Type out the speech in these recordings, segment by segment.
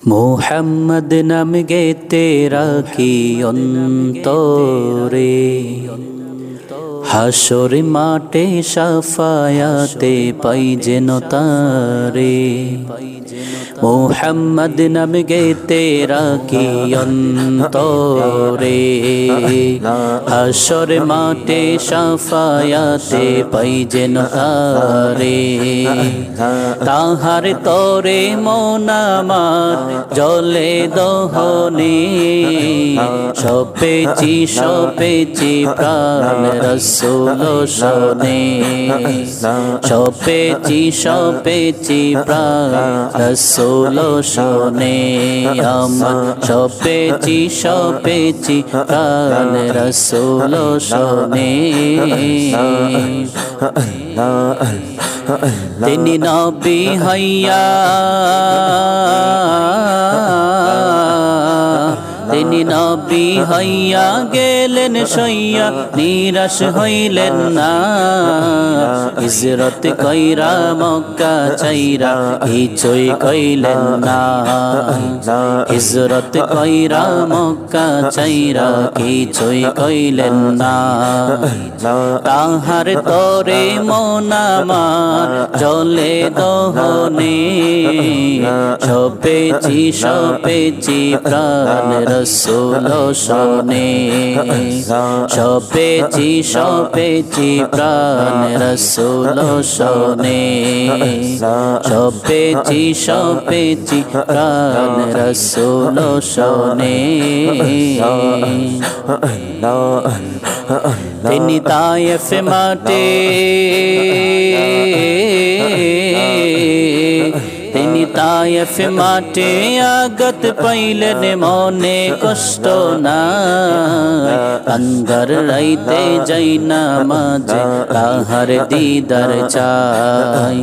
মোহাম্মদ নাম গেতে রাখি অন্তরে, হাসর মাঠে সাফায়াতে পাই যেন তারে। মোহাম্মদ নাম গেতে রাখি অন্তরে, হাসর মাঠে সাফায়াতে পাই যেন তারে। তাহার তরে মন আমার জলে দহনে, সপেছি প্রাণ রসুল শোনে। সপেছি প্রাণ রসুল শোনে। আমার সপেছি প্রাণ রসুল শোনে। তিনি নবী হইয়া, তিনি নবী হইয়া গেলেন সইয়া, নিরাশ হইলেন না। হিজরত কইরা মক্কা চাইরা কিছুই কইলেন না। হিজরত কইরা মক্কা চাইরা কিছুই কইলেন না। তাহার তরে মন আমার জলে দহনে, সপেছি প্রাণ রসুল শোনে। সপেছি প্রাণ রসুল শোনে। সপেছি প্রাণ রসুল শোনে। তিনি তায়েফ মাঠে, তিনি তায়েফ মাঠে আগত পাইলেন মনে কষ্ট না। অন্ধর রাইতে যাই না মাঝে তাহার দিদার চাই।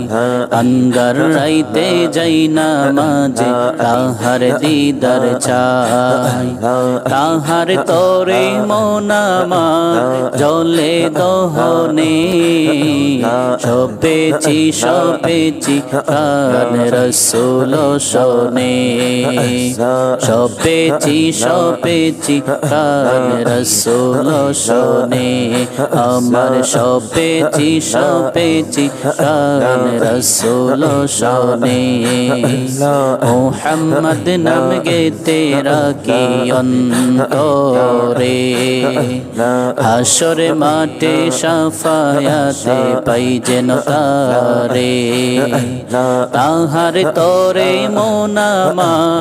অন্ধর রাইতে যাই না মাঝে তাহার দিদার চাই। তাহার তরে মন আমার জলে দহনে, সপেছি প্রাণ রসুল শোনে। সপেছি প্রাণ রসুল শোনে। আমার সপেছি প্রাণ রসুল শোনে। মোহাম্মদ নাম গেতে রাখি অন্তরে, হাসর মাঠে সাফায়াতে পাই যেন তারে। তাহার তরে মন আমার